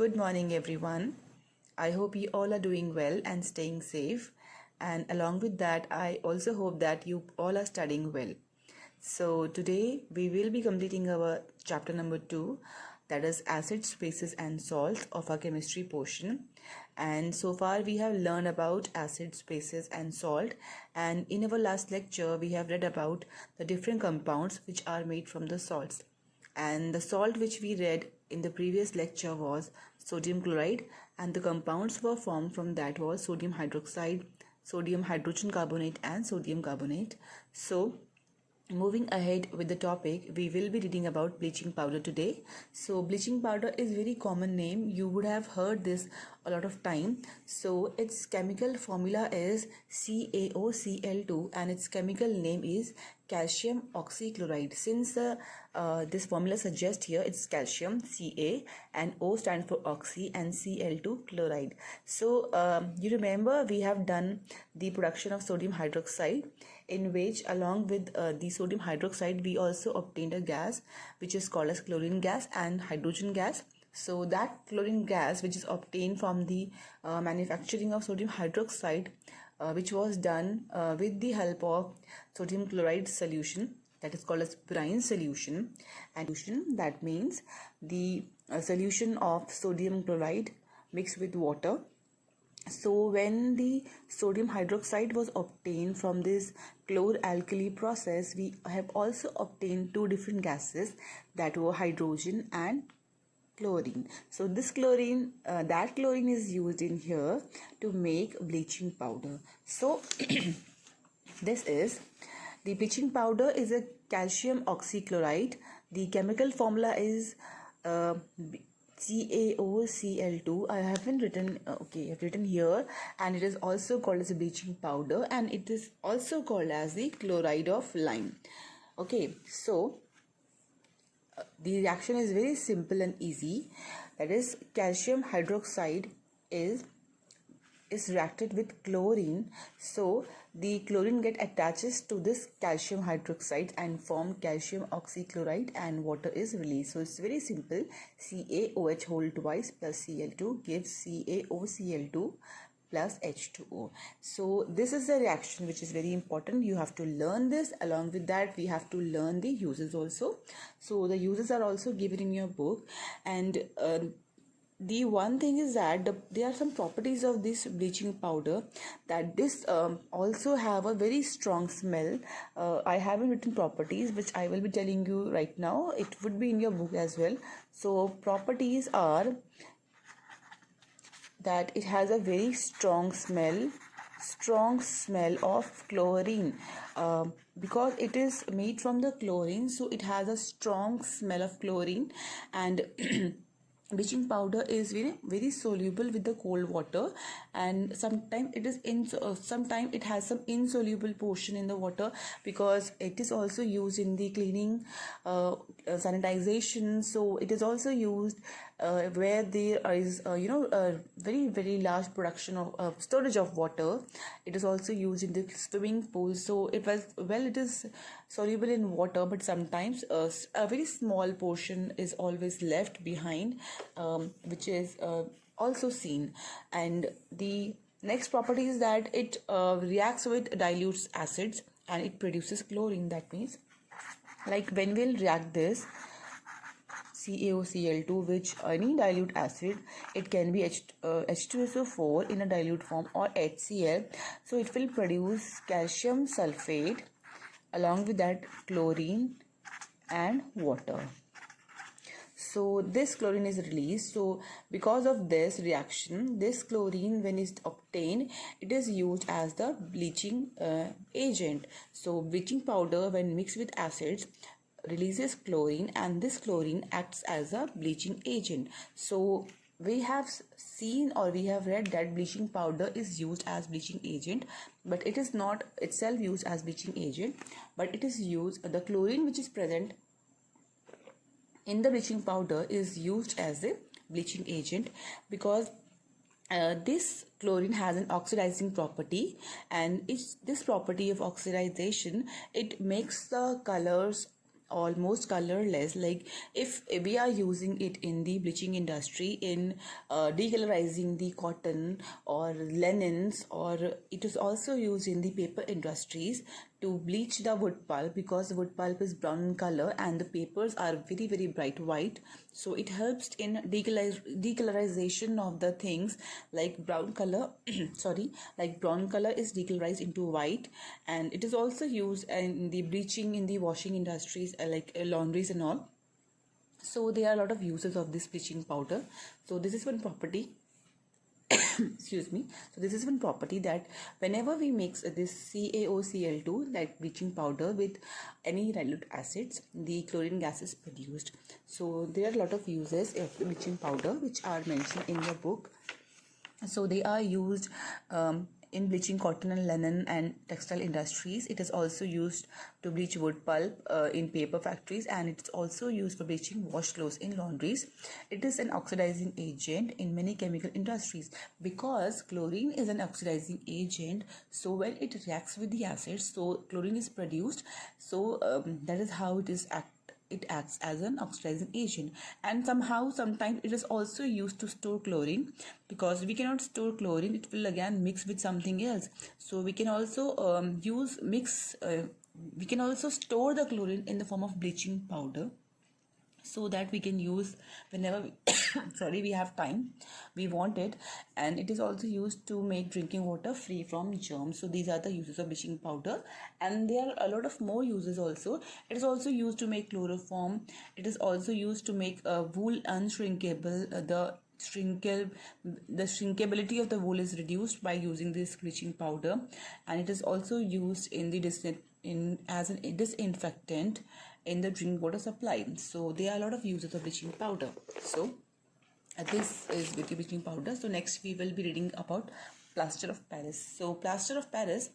Good morning, everyone. I hope you all are doing well and staying safe. And along with that, I also hope that you all are studying well. So, today we will be completing our chapter number 2, that is acids, bases, and salts of our chemistry portion. And so far, we have learned about acids, bases, and salt. And in our last lecture, we have read about the different compounds which are made from the salts. And the salt which we read in the previous lecture was sodium chloride, and the compounds were formed from that was sodium hydroxide, sodium hydrogen carbonate, and sodium carbonate. So moving ahead with the topic, we will be reading about bleaching powder today. So bleaching powder is very common name, you would have heard this a lot of time. So its chemical formula is CaOCl2 and its chemical name is calcium oxychloride. Since this formula suggests here it's calcium Ca and O stands for oxy and Cl2 chloride. So you remember we have done the production of sodium hydroxide, in which along with the sodium hydroxide we also obtained a gas which is called as chlorine gas and hydrogen gas. So that chlorine gas which is obtained from the manufacturing of sodium hydroxide, which was done with the help of sodium chloride solution, that is called as brine solution. And that means the solution of sodium chloride mixed with water. So when the sodium hydroxide was obtained from this chloralkali process, we have also obtained two different gases, that were hydrogen and chlorine. So this chlorine, that chlorine is used in here to make bleaching powder. So this is the bleaching powder is a calcium oxychloride. The chemical formula is CaOCl2. I haven't written, I've written here, and it is also called as a bleaching powder, and it is also called as the chloride of lime. Okay, so the reaction is very simple and easy. That is, calcium hydroxide is reacted with chlorine. So the chlorine get attaches to this calcium hydroxide and form calcium oxychloride, and water is released. So it's very simple. CaOH whole twice plus Cl2 gives CaOCl2 plus H2O. So this is the reaction which is very important. You have to learn this. Along with that, we have to learn the uses also. So the uses are also given in your book. And the one thing is that there are some properties of this bleaching powder, that this also have a very strong smell. I haven't written properties, which I will be telling you right now. It would be in your book as well. So properties are that it has a very strong smell of chlorine, because it is made from the chlorine, so it has a strong smell of chlorine. And bleaching powder is very soluble with the cold water, and sometimes it is sometimes it has some insoluble portion in the water, because it is also used in the cleaning, sanitization. So it is also used where there is a very large production of storage of water. It is also used in the swimming pool. So it is soluble in water, but sometimes a very small portion is always left behind, which is also seen. And the next property is that it reacts with dilute acids and it produces chlorine. That means, like when we'll react this CaOCl2 with any dilute acid, it can be H2SO4 in a dilute form or HCl. So it will produce calcium sulfate, along with that chlorine and water. So this chlorine is released. So because of this reaction, this chlorine, when is obtained, it is used as the bleaching agent. So bleaching powder, when mixed with acids, releases chlorine, and this chlorine acts as a bleaching agent. So we have seen, or we have read, that bleaching powder is used as bleaching agent, but it is not itself used as bleaching agent, but it is used, the chlorine which is present in the bleaching powder is used as a bleaching agent, because this chlorine has an oxidizing property, and this property of oxidization, it makes the colors almost colorless. Like if we are using it in the bleaching industry in decolorizing the cotton or linens, or it is also used in the paper industries to bleach the wood pulp, because wood pulp is brown in color and the papers are very very bright white. So it helps in decolorization of the things, like brown color sorry, like brown color is decolorized into white. And it is also used in the bleaching in the washing industries, like laundries and all. So there are a lot of uses of this bleaching powder. So this is one property excuse me. So this is one property, that whenever we mix this CaOCl2, that bleaching powder, with any dilute acids, the chlorine gas is produced. So there are a lot of uses of bleaching powder which are mentioned in the book. So they are used in bleaching cotton and linen and textile industries. It is also used to bleach wood pulp in paper factories, and it's also used for bleaching wash clothes in laundries. It is an oxidizing agent in many chemical industries, because chlorine is an oxidizing agent. So when it reacts with the acids, so chlorine is produced. So that is how it acts as an oxidizing agent. And sometimes it is also used to store chlorine, because we cannot store chlorine, it will again mix with something else. So we can also we can also store the chlorine in the form of bleaching powder, so that we can use whenever we have time, we want it. And it is also used to make drinking water free from germs. So these are the uses of bleaching powder, and there are a lot of more uses also. It is also used to make chloroform. It is also used to make wool unshrinkable. The shrinkability of the wool is reduced by using this bleaching powder. And it is also used in the as a disinfectant in the drinking water supply. So there are a lot of uses of bleaching powder. So this is with the bleaching powder. So next we will be reading about plaster of Paris. So plaster of Paris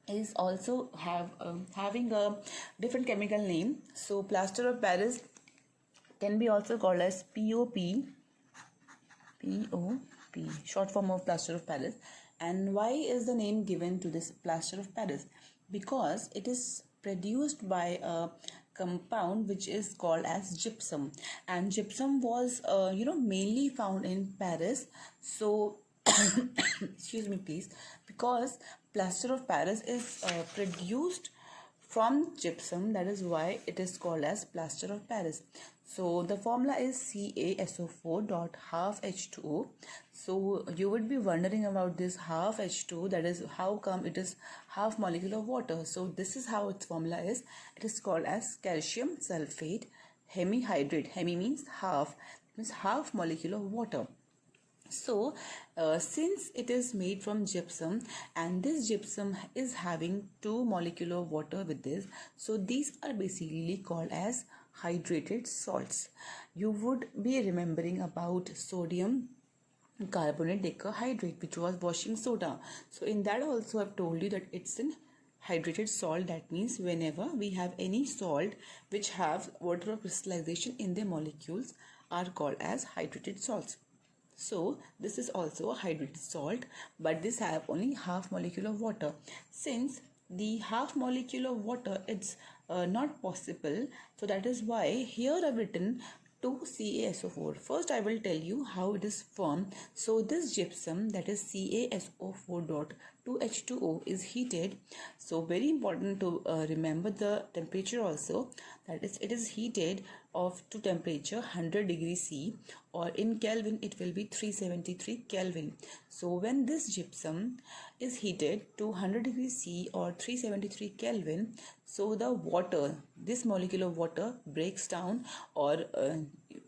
is also having a different chemical name. So plaster of Paris can be also called as POP, short form of plaster of Paris. And why is the name given to this plaster of Paris? Because it is produced by a compound which is called as gypsum, and gypsum was mainly found in Paris. So excuse me please, because plaster of Paris is produced from gypsum, that is why it is called as plaster of Paris. So the formula is CaSO4 dot half H2O. So you would be wondering about this half H2, that is how come it is half molecule of water. So this is how its formula is. It is called as calcium sulfate hemihydrate. Hemi means half, it means half molecule of water. So since it is made from gypsum, and this gypsum is having 2 molecules of water with this, so these are basically called as hydrated salts. You would be remembering about sodium carbonate decahydrate, which was washing soda. So in that also I've told you that it's an hydrated salt. That means whenever we have any salt which have water crystallization in their molecules are called as hydrated salts. So this is also a hydrated salt, but this have only half molecule of water. Since the half molecule of water it's not possible, so that is why here I've written 2CaSO4. First I will tell you how it is formed. So this gypsum, that is CaSO4 dot 2H2O, is heated. So very important to remember the temperature also, that is it is heated to temperature 100 degrees C, or in Kelvin it will be 373 Kelvin. So when this gypsum is heated to 100 degrees C or 373 Kelvin, so the water, this molecule of water breaks down or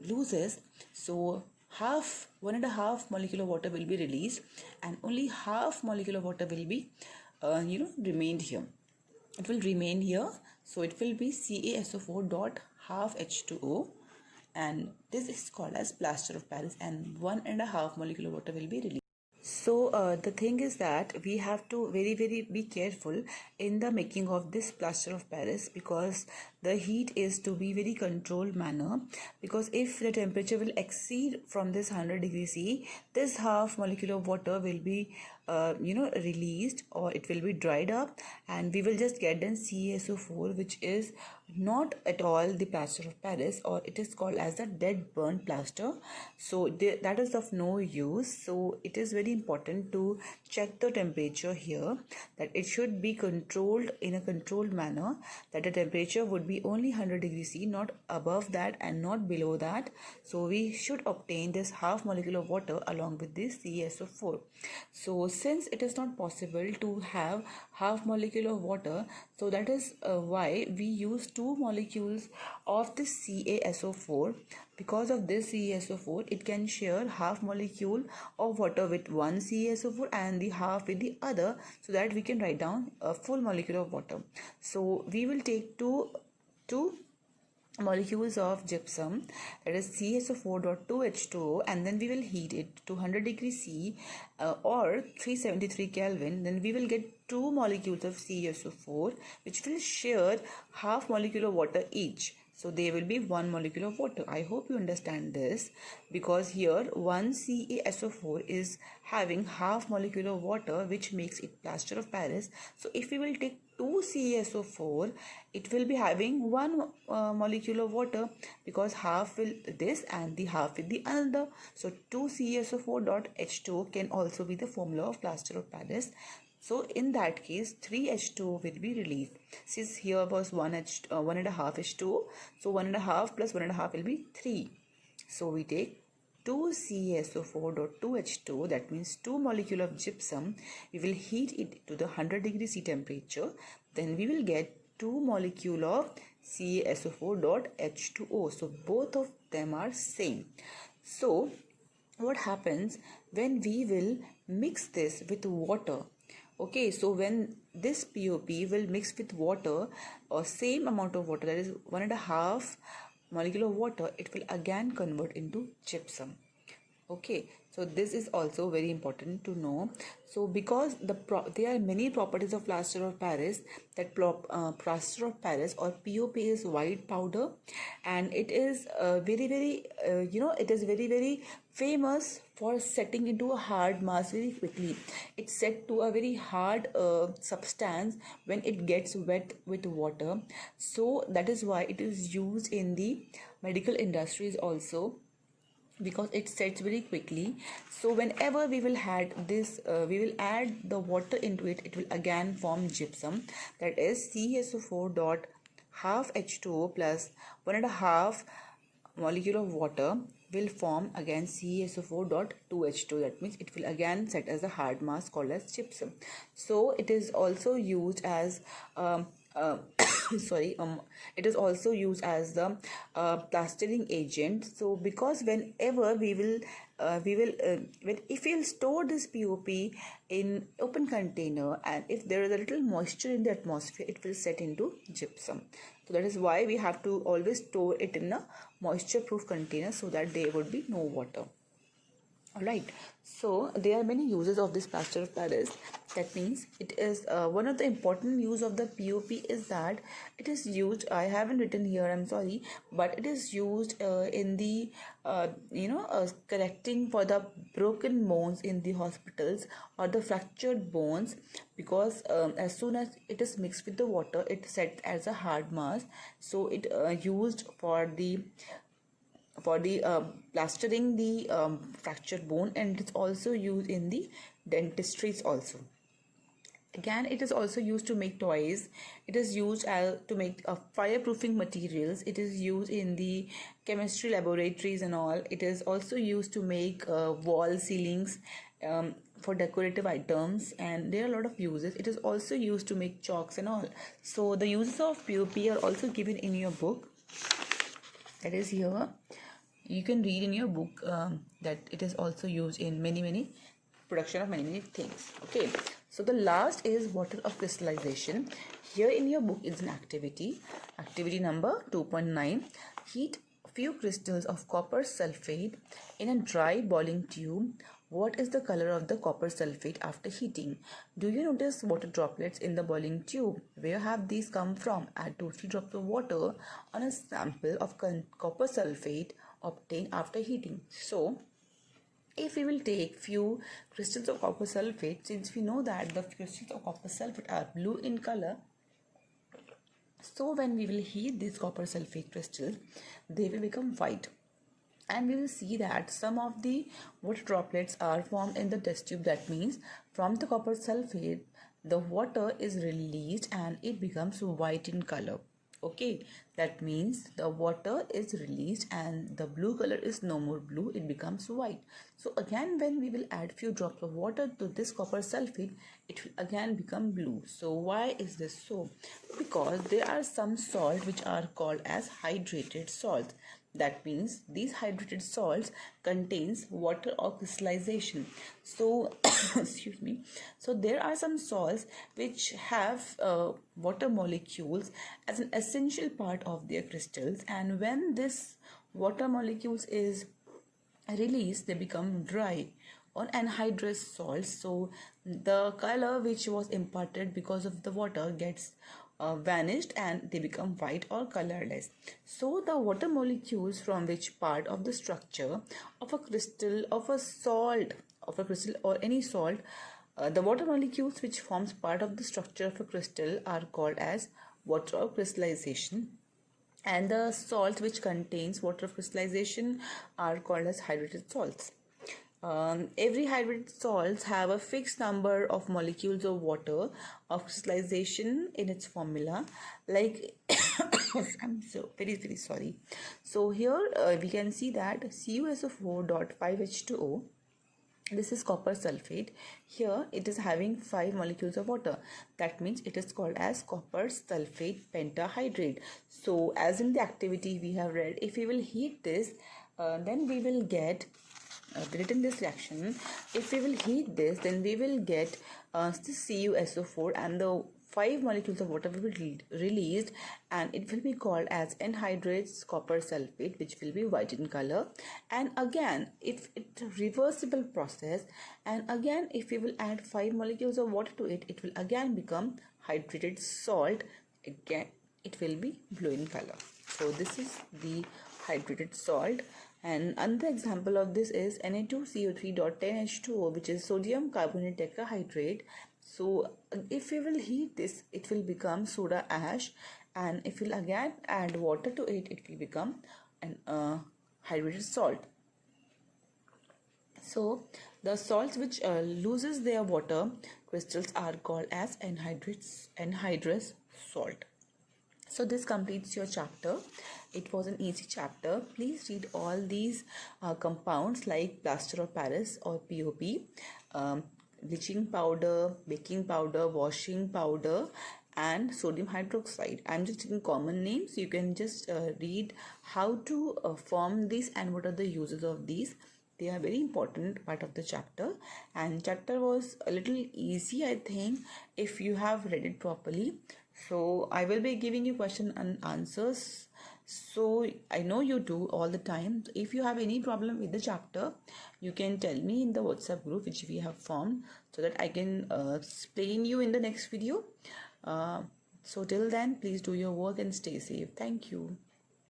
loses. So 1.5 molecule of water will be released, and only half molecule of water will be remained here. It will remain here. So it will be CaSO4 dot half H2O, and this is called as plaster of Paris, and 1.5 molecule of water will be released. So the thing is that we have to very be careful in the making of this plaster of Paris, because the heat is to be very controlled manner, because if the temperature will exceed from this 100 degrees C, this half molecule of water will be released, or it will be dried up, and we will just get then CaSO4, which is not at all the plaster of Paris, or it is called as the dead burnt plaster. So that is of no use. So it is very important to check the temperature here, that it should be controlled in a controlled manner, that the temperature would be only 100 degrees C, not above that and not below that. So we should obtain this half molecule of water along with this CaSO4. So since it is not possible to have half molecule of water, so that is why we use 2 molecules of this CaSO4. Because of this CaSO4, it can share half molecule of water with one CaSO4 and the half with the other, so that we can write down a full molecule of water. So we will take two molecules of gypsum, that is CaSO4.2H2O, and then we will heat it to 100 degrees C or 373 Kelvin. Then we will get 2 molecules of CaSO4, which will share half molecule of water each. So there will be 1 molecule of water. I hope you understand this, because here 1 CaSO4 is having half molecule of water, which makes it plaster of Paris. So if we will take 2 CaSO4, it will be having 1 molecule of water, because half will this and the half with the another. So 2 CaSO4.H2O can also be the formula of plaster of Paris. So in that case, 3H2O will be released. Since here was 1 and a half H2O, so 1 and a half plus 1 and a half will be 3. So we take 2 CaSO4.2H2O, that means 2 molecule of gypsum. We will heat it to the 100 degrees C temperature. Then we will get 2 molecule of CaSO4.H2O. So both of them are same. So what happens when we will mix this with water? Okay, so when this POP will mix with water, or same amount of water, that is 1 and a half molecule of water, it will again convert into gypsum. Okay, so this is also very important to know. So because there are many properties of plaster of Paris, that plaster of Paris or POP is white powder, and it is very famous for setting into a hard mass very quickly. It's set to a very hard substance when it gets wet with water. So that is why it is used in the medical industries also, because it sets very quickly. So whenever we will add this, we will add the water into it, it will again form gypsum, that is CaSO4 dot half H2O plus 1 and a half molecule of water will form again CaSO4.2H2. That means it will again set as a hard mass called as gypsum. So it is also used as it is also used as the plastering agent. So because whenever we will if we will store this POP in open container, and if there is a little moisture in the atmosphere, it will set into gypsum. So that is why we have to always store it in a moisture proof container, so that there would be no water. Alright, so there are many uses of this plaster of Paris. That means it is one of the important use of the POP is that it is used, I haven't written here, I'm sorry, but it is used in the correcting for the broken bones in the hospitals, or the fractured bones, because as soon as it is mixed with the water, it sets as a hard mass. So it used for the plastering the fractured bone, and it's also used in the dentistries also. Again, it is also used to make toys. It is used to make fireproofing materials. It is used in the chemistry laboratories and all. It is also used to make wall ceilings for decorative items, and there are a lot of uses. It is also used to make chalks and all. So the uses of POP are also given in your book. That is here. You can read in your book that it is also used in many production of many things. Okay, so the last is water of crystallization. Here in your book is an activity number 2.9. Heat few crystals of copper sulfate in a dry boiling tube. What is the color of the copper sulfate after heating? Do you notice water droplets in the boiling tube? Where have these come from? Add 2-3 drops of water on a sample of copper sulfate obtained after heating. So If we will take few crystals of copper sulfate, since we know that the crystals of copper sulfate are blue in color, so when we will heat these copper sulfate crystals, they will become white. And we will see that some of the water droplets are formed in the test tube. That means from the copper sulfate, the water is released and it becomes white in color. Okay, that means the water is released and the blue color is no more blue, it becomes white. So again, when we will add few drops of water to this copper sulfate, it will again become blue. So why is this so? Because there are some salts which are called as hydrated salts. That means these hydrated salts contains water or crystallization. So excuse me. So there are some salts which have water molecules as an essential part of their crystals, and when this water molecules is released, they become dry or anhydrous salts. So the color which was imparted because of the water gets vanished and they become white or colorless. So the water molecules from which part of the structure of a crystal, of a salt, of a crystal or any salt, the water molecules which forms part of the structure of a crystal are called as water of crystallization, and the salts which contains water of crystallization are called as hydrated salts. Every hydrated salts have a fixed number of molecules of water of crystallization in its formula. Like I'm so very sorry. So here we can see that CuSO4.5H2O. This is copper sulfate. Here it is having 5 molecules of water. That means it is called as copper sulfate pentahydrate. So as in the activity we have read, if we will heat this, then we will get written this reaction. If we will heat this, then we will get the CuSO4 and the 5 molecules of water will be released, and it will be called as anhydrates copper sulfate, which will be white in color. And again, if it's a reversible process, and again if we will add 5 molecules of water to it, it will again become hydrated salt. Again it will be blue in color. So this is the hydrated salt. And another example of this is Na2CO3.10H2O, which is sodium carbonate tetrahydrate. So if we will heat this, it will become soda ash, and if we will again add water to it, it will become an hydrated salt. So the salts which loses their water crystals are called as anhydrous salt. So this completes your chapter. It was an easy chapter. Please read all these compounds like plaster of Paris or POP, bleaching powder, baking powder, washing powder, and sodium hydroxide. I'm just taking common names. You can just read how to form these and what are the uses of these. They are very important part of the chapter, and chapter was a little easy, I think, if you have read it properly. So I will be giving you question and answers. So I know you do all the time. If you have any problem with the chapter, you can tell me in the WhatsApp group which we have formed, so that I can explain you in the next video. So till then, please do your work and stay safe. Thank you.